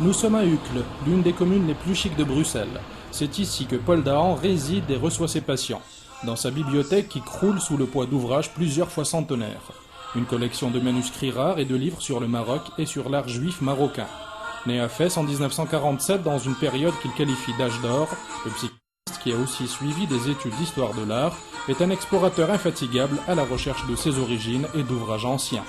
Nous sommes à Uccle, l'une des communes les plus chics de Bruxelles. C'est ici que Paul Dahan réside et reçoit ses patients, dans sa bibliothèque qui croule sous le poids d'ouvrages plusieurs fois centenaires. Une collection de manuscrits rares et de livres sur le Maroc et sur l'art juif marocain. Né à Fès en 1947 dans une période qu'il qualifie d'âge d'or, le psychanalyste, qui a aussi suivi des études d'histoire de l'art, est un explorateur infatigable à la recherche de ses origines et d'ouvrages anciens.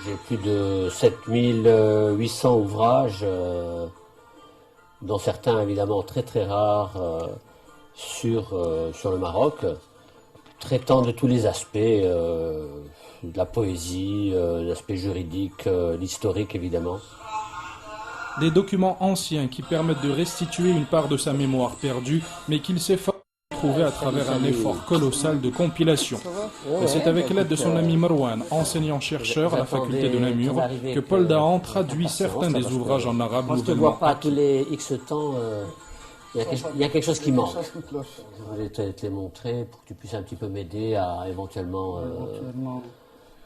J'ai plus de 7800 ouvrages, dont certains évidemment très très rares, sur le Maroc, traitant de tous les aspects, de la poésie, l'aspect juridique, l'historique évidemment. Des documents anciens qui permettent de restituer une part de sa mémoire perdue, mais qu'il s'efforce de trouver à travers un effort colossal de compilation. Et c'est avec l'aide de son ami Marwan, enseignant-chercheur à la faculté de Namur, que Paul Dahan traduit certains des ouvrages en arabe nouvellement. Je ne te vois pas tous les X temps, il y a quelque chose qui manque. Je voulais te les montrer pour que tu puisses un petit peu m'aider à éventuellement...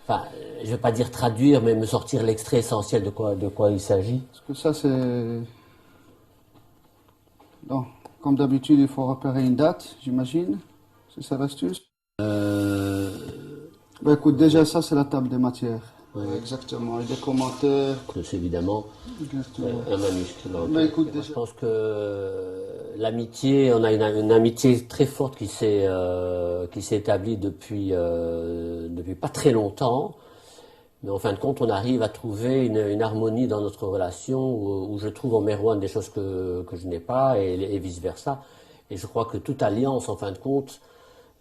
Enfin, je ne vais pas dire traduire, mais me sortir l'extrait essentiel de quoi il s'agit. Parce que ça, c'est... Non. Comme d'habitude, il faut repérer une date, j'imagine. C'est ça l'astuce. Écoute, déjà, ça, c'est la table des matières. Oui. Exactement. Et des commentaires. C'est évidemment un manuscrit. Écoute, déjà... Je pense que l'amitié, on a une amitié très forte qui s'est établie depuis pas très longtemps. Mais en fin de compte, on arrive à trouver une harmonie dans notre relation où je trouve en Merwan des choses que je n'ai pas et vice-versa. Et je crois que toute alliance, en fin de compte,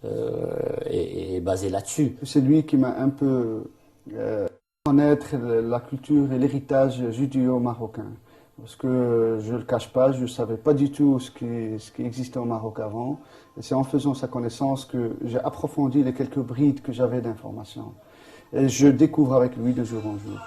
est basée là-dessus. C'est lui qui m'a un peu connaître la culture et l'héritage judéo-marocain. Parce que je ne le cache pas, je ne savais pas du tout ce qui existait au Maroc avant. Et c'est en faisant sa connaissance que j'ai approfondi les quelques brides que j'avais d'informations. Et je découvre avec lui de jour en jour.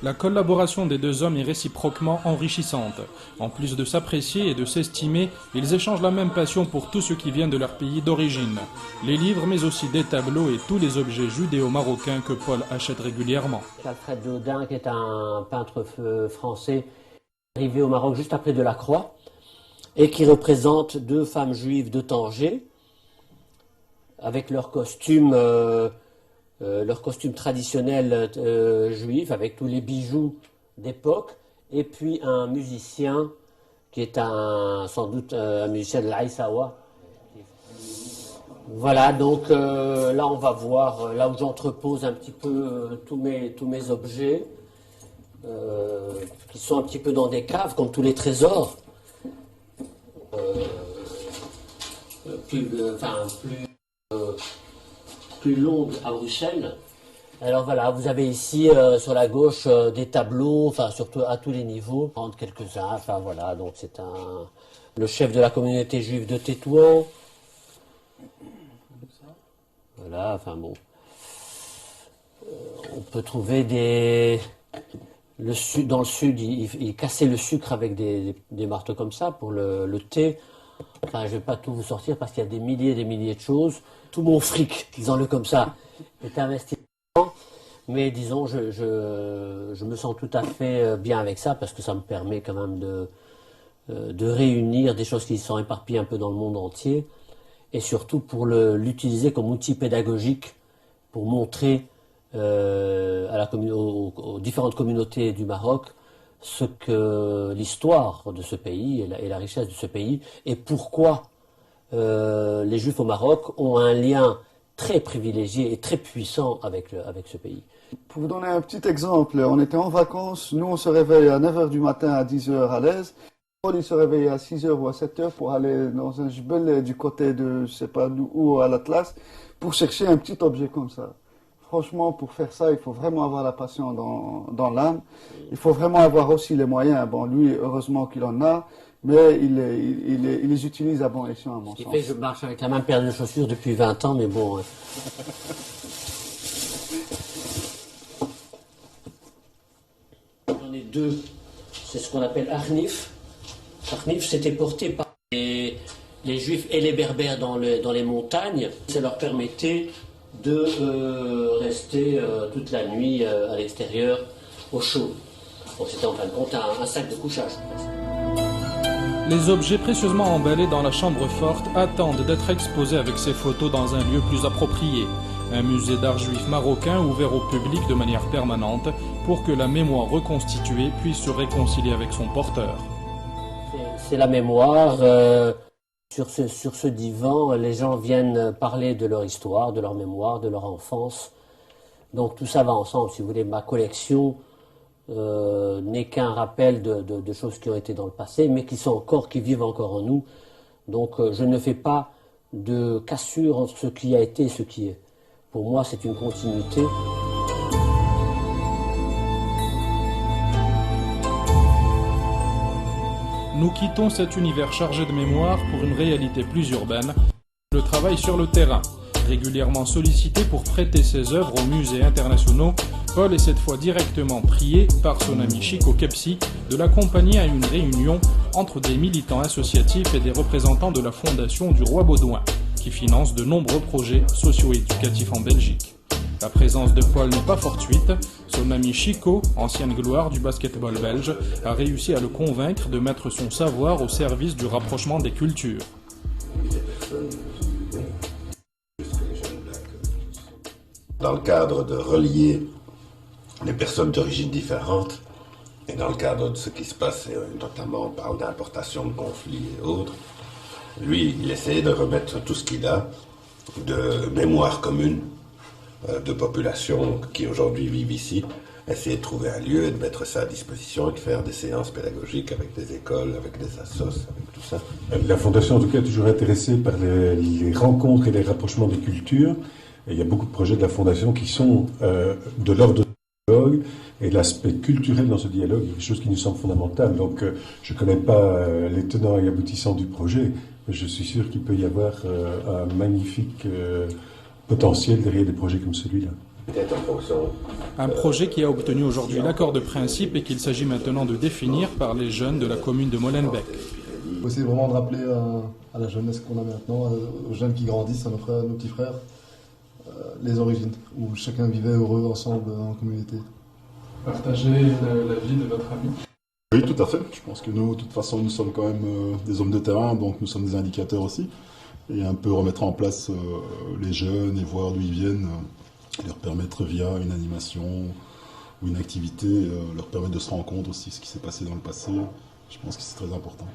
La collaboration des deux hommes est réciproquement enrichissante. En plus de s'apprécier et de s'estimer, ils échangent la même passion pour tout ce qui vient de leur pays d'origine. Les livres, mais aussi des tableaux et tous les objets judéo-marocains que Paul achète régulièrement. Alfred Dodin, qui est un peintre français, arrivé au Maroc juste après Delacroix, et qui représente deux femmes juives de Tanger, avec leur costume traditionnel juif, avec tous les bijoux d'époque, et puis un musicien qui est sans doute un musicien de l'Aïsawa. Voilà, donc là on va voir, là où j'entrepose un petit peu tous mes objets, qui sont un petit peu dans des caves, comme tous les trésors, plus longue à Bruxelles. Alors voilà, vous avez ici sur la gauche des tableaux, enfin surtout à tous les niveaux, prendre quelques-uns, enfin voilà, donc c'est le chef de la communauté juive de Tétouan. Voilà, enfin bon. On peut trouver dans le sud, il cassait le sucre avec des marteaux comme ça pour le thé. Enfin, je ne vais pas tout vous sortir parce qu'il y a des milliers et des milliers de choses. Tout mon fric, disons-le comme ça, est investi dedans. Mais disons, je me sens tout à fait bien avec ça parce que ça me permet quand même de réunir des choses qui sont éparpillées un peu dans le monde entier et surtout pour l'utiliser comme outil pédagogique pour montrer aux différentes communautés du Maroc ce que l'histoire de ce pays et la richesse de ce pays et pourquoi les Juifs au Maroc ont un lien très privilégié et très puissant avec ce pays. Pour vous donner un petit exemple, on était en vacances, nous on se réveille à 9h du matin à 10h à l'aise. Paul il se réveille à 6h ou à 7h pour aller dans un jbel du côté de, je sais pas où, à l'Atlas, pour chercher un petit objet comme ça. Franchement, pour faire ça, il faut vraiment avoir la passion dans l'âme. Il faut vraiment avoir aussi les moyens. Bon, lui, heureusement qu'il en a, mais il les utilise à bon escient, à mon sens. Ce qui fait que je marche avec la même paire de chaussures depuis 20 ans, mais bon... J'en ai deux. C'est ce qu'on appelle Arnif. Arnif, c'était porté par les Juifs et les Berbères dans les montagnes. Ça leur permettait de rester toute la nuit à l'extérieur, au chaud. Donc c'était en fin de compte un sac de couchage. Les objets précieusement emballés dans la chambre forte attendent d'être exposés avec ces photos dans un lieu plus approprié. Un musée d'art juif marocain ouvert au public de manière permanente pour que la mémoire reconstituée puisse se réconcilier avec son porteur. C'est la mémoire. Sur ce divan, les gens viennent parler de leur histoire, de leur mémoire, de leur enfance. Donc tout ça va ensemble. Si vous voulez, ma collection n'est qu'un rappel de choses qui ont été dans le passé, mais qui vivent encore en nous. Donc je ne fais pas de cassure entre ce qui a été et ce qui est. Pour moi, c'est une continuité. Nous quittons cet univers chargé de mémoire pour une réalité plus urbaine, le travail sur le terrain. Régulièrement sollicité pour prêter ses œuvres aux musées internationaux, Paul est cette fois directement prié par son ami Chico Kepsi de l'accompagner à une réunion entre des militants associatifs et des représentants de la Fondation du Roi Baudouin, qui finance de nombreux projets socio-éducatifs en Belgique. La présence de Paul n'est pas fortuite, son ami Chico, ancienne gloire du basketball belge, a réussi à le convaincre de mettre son savoir au service du rapprochement des cultures. Dans le cadre de relier les personnes d'origine différentes, et dans le cadre de ce qui se passe, notamment on parle d'importation de conflits et autres, lui, il essayait de remettre tout ce qu'il a de mémoire commune de populations qui aujourd'hui vivent ici, essayer de trouver un lieu et de mettre ça à disposition et de faire des séances pédagogiques avec des écoles, avec des assos, avec tout ça. La Fondation, en tout cas, est toujours intéressée par les rencontres et les rapprochements des cultures. Et il y a beaucoup de projets de la Fondation qui sont de l'ordre de dialogue, et l'aspect culturel dans ce dialogue est quelque chose qui nous semble fondamental. Donc je ne connais pas les tenants et aboutissants du projet, mais je suis sûr qu'il peut y avoir un magnifique potentiel derrière des projets comme celui-là. Un projet qui a obtenu aujourd'hui l'accord de principe et qu'il s'agit maintenant de définir par les jeunes de la commune de Molenbeek. Il faut essayer vraiment de rappeler à la jeunesse qu'on a maintenant, aux jeunes qui grandissent, à nos frères, à nos petits frères, les origines, où chacun vivait heureux ensemble en communauté. Partager la vie de votre ami. Oui, tout à fait. Je pense que nous, de toute façon, nous sommes quand même des hommes de terrain, donc nous sommes des indicateurs aussi. Et un peu remettre en place les jeunes et voir d'où ils viennent, leur permettre via une animation ou une activité, leur permettre de se rendre compte aussi ce qui s'est passé dans le passé. Je pense que c'est très important.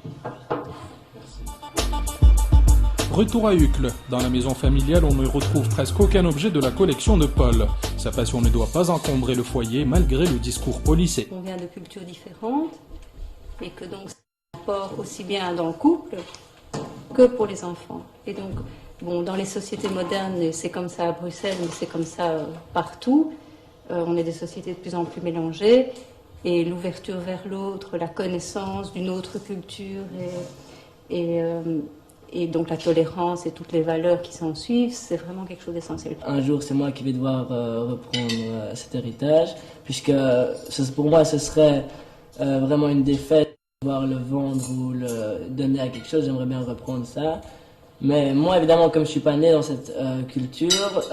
Retour à Uccle. Dans la maison familiale, on ne retrouve presque aucun objet de la collection de Paul. Sa passion ne doit pas encombrer le foyer malgré le discours policé. On vient de cultures différentes et que donc ça apporte aussi bien dans le couple que pour les enfants. Et donc, bon, dans les sociétés modernes, c'est comme ça à Bruxelles, mais c'est comme ça partout. On est des sociétés de plus en plus mélangées et l'ouverture vers l'autre, la connaissance d'une autre culture et donc la tolérance et toutes les valeurs qui s'en suivent, c'est vraiment quelque chose d'essentiel. Un jour, c'est moi qui vais devoir reprendre cet héritage, puisque pour moi, ce serait vraiment une défaite de devoir le vendre ou le donner à quelque chose. J'aimerais bien reprendre ça. Mais moi, évidemment, comme je suis pas né dans cette culture,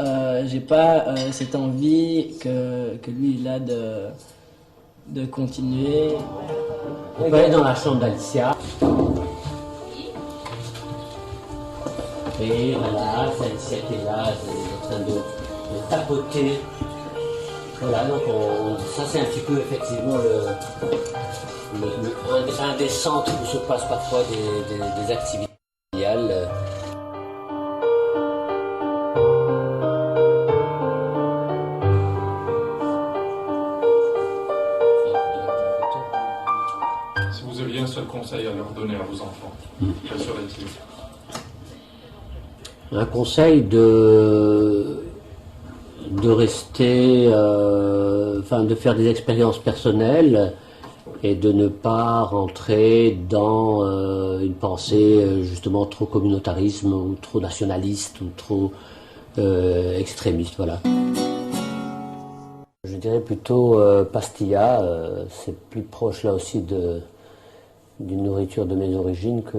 j'ai pas cette envie que lui, il a de continuer. On peut aller dans la chambre d'Alicia. Et voilà, c'est Alicia qui est là, en train de tapoter. Voilà, donc ça c'est un petit peu effectivement un des centres où se passent parfois des activités familiales. Si vous aviez un seul conseil à leur donner à vos enfants, quel serait-il ? Un conseil de rester, de faire des expériences personnelles et de ne pas rentrer dans une pensée justement trop communautarisme ou trop nationaliste ou trop extrémiste, voilà. Je dirais plutôt pastilla, c'est plus proche là aussi d'une nourriture de mes origines que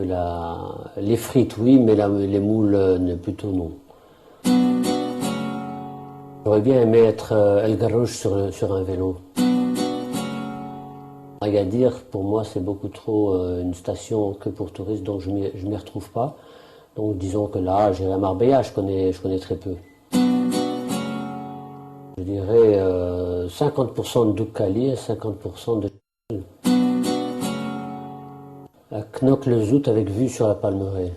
les frites, oui, mais les moules, plutôt non. J'aurais bien aimé être El Garrouche sur un vélo. Agadir, pour moi, c'est beaucoup trop une station que pour touristes, donc je m'y retrouve pas. Donc disons que là, j'irai à Marbella, je connais très peu. Je dirais 50% de Dukkali et 50% de la Knokke le Zout avec vue sur la Palmeraie.